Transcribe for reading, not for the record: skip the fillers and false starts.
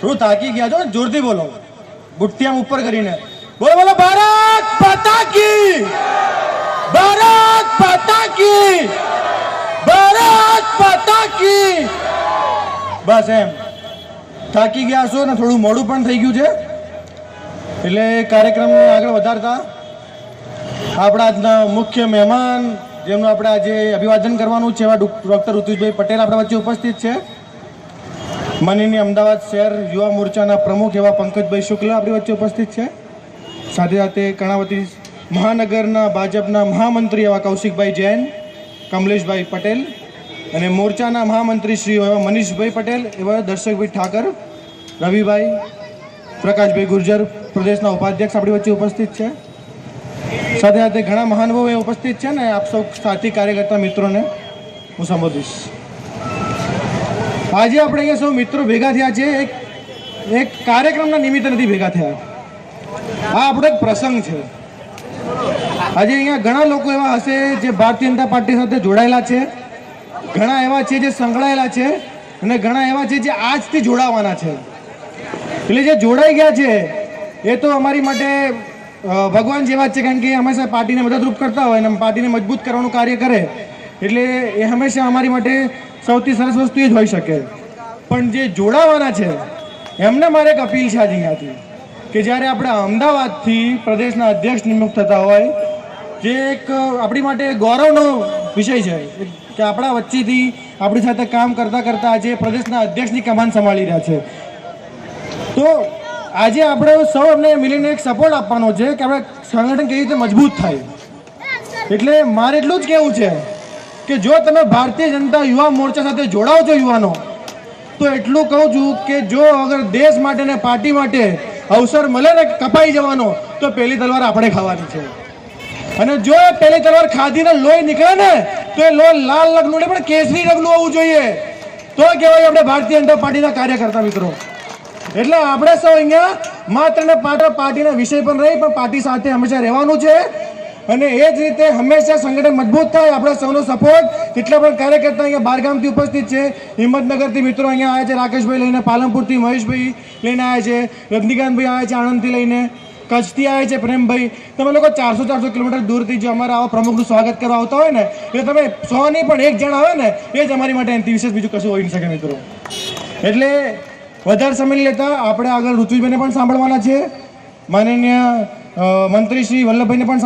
થોડું થાકી ગયા છો, જોરથી બોલો, ગુઠ્ઠી ઉપર કરીને બોલો બોલો, ભારત માતા કી, ભારત માતા કી, ભારત માતા કી. બસ એમ થાકી ગયા છો ને થોડું મોડું પણ થઈ ગયું છે, એટલે કાર્યક્રમને આગળ વધારતા આપણા આજના મુખ્ય મહેમાન જેમનું આપણે આજે અભિવાદન કરવાનું છે એવા ડૉક્ટર ઋતુજભાઈ પટેલ આપણા વચ્ચે ઉપસ્થિત છે. માનનીય અમદાવાદ શહેર યુવા મોરચાના પ્રમુખ એવા પંકજભાઈ શુક્લ આપણી વચ્ચે ઉપસ્થિત છે. સાથે સાથે કર્ણાવતી મહાનગરના ભાજપના મહામંત્રી એવા કૌશિકભાઈ જૈન, કમલેશભાઈ પટેલ અને મોરચાના મહામંત્રી શ્રી એવા મનીષભાઈ પટેલ, એવા દર્શકભાઈ ઠાકર, રવિભાઈ, પ્રકાશભાઈ ગુર્જર પ્રદેશના ઉપાધ્યક્ષ આપણી વચ્ચે ઉપસ્થિત છે. સાથે સાથે ઘણા મહાનુભાવો ઉપસ્થિત છે ને આપ સૌ સાથી કાર્યકર્તા મિત્રોને હું સંબોધીશ. આજે આપણે અહીંયા સૌ મિત્રો ભેગા થયા છે એક કાર્યક્રમના નિમિત્તે નથી ભેગા થયા. આ આપણો એક પ્રસંગ છે. આજે અહીંયા ઘણા લોકો એવા હશે જે ભારતીય જનતા પાર્ટી સાથે જોડાયેલા છે, ઘણા એવા છે જે સંકળાયેલા છે અને ઘણા એવા છે જે આજથી જોડાવાના છે. એટલે જે જોડાઈ ગયા છે એ તો અમારી માટે ભગવાન જેવા જ છે, કારણ કે એ હંમેશા પાર્ટીને મદદરૂપ કરતા હોય અને પાર્ટીને મજબૂત કરવાનું કાર્ય કરે, એટલે એ હંમેશા અમારી માટે સૌથી સરસ વસ્તુ એ જ હોઈ શકે. પણ જે જોડાવાના છે એમને મારે એક અપીલ છે આજે અહીંયાથી, કે જ્યારે આપણે અમદાવાદથી પ્રદેશના અધ્યક્ષ નિમણૂક થતા હોય, જે એક આપણી માટે ગૌરવનો વિષય છે કે આપણા વચ્ચેથી આપણી સાથે કામ કરતાં કરતાં આજે પ્રદેશના અધ્યક્ષની કમાન સંભાળી રહ્યા છે. તો આજે આપણે સૌ એમને મળીને એક સપોર્ટ આપવાનો છે કે આપણે સંગઠન કેવી રીતે મજબૂત થાય. એટલે મારે એટલું જ કહેવું છે કે જો તમે ભારતીય જનતા યુવા મોરચા સાથે જોડાઓ છો યુવાનો, તો એટલું કહું છું કે જો અગર દેશ માટે ને પાર્ટી માટે અવસર મળે ને કપાઈ જવાનો, તો પહેલી તલવાર આપણે ખાવાની છે. અને જો એ પહેલી તલવાર ખાધીને લોહી નીકળે ને, તો એ લોહી લાલ રંગનું નહીં પણ કેસરી રંગનું હોવું જોઈએ, તો કહેવાય આપણે ભારતીય જનતા પાર્ટીના કાર્યકર્તા મિત્રો. એટલે આપણે સૌ અહીંયા માત્ર ને માત્ર પાર્ટીના વિષય પણ રહી, પણ પાર્ટી સાથે હંમેશા રહેવાનું છે. અને એ જ રીતે હંમેશા સંગઠન મજબૂત થાય, આપણા સૌનો સપોર્ટ. જેટલા પણ કાર્યકર્તા અહીંયા બારગામથી ઉપસ્થિત છે, હિંમતનગરથી મિત્રો અહીંયા આવ્યા છે, રાકેશભાઈ લઈને, પાલનપુરથી મહેશભાઈ લઈને આવ્યા છે, રજનીકાંતભાઈ આવ્યા છે આણંદથી લઈને, કચ્છથી આવ્યા છે પ્રેમભાઈ. તમે લોકો 400 કિલોમીટર દૂરથી જો અમારા આવા પ્રમુખનું સ્વાગત કરવા આવતા હોય ને, એટલે તમે 100 નહીં પણ 1 જણ આવે ને, એ જ અમારી માટે એનાથી વિશેષ બીજું કશું હોઈ ન શકે મિત્રો. એટલે વધારે સમય લેતા આપણે આગળ ઋતુજભાઈને પણ સાંભળવાના છે, માનનીય મંત્રી શ્રી વલ્લભભાઈને પણ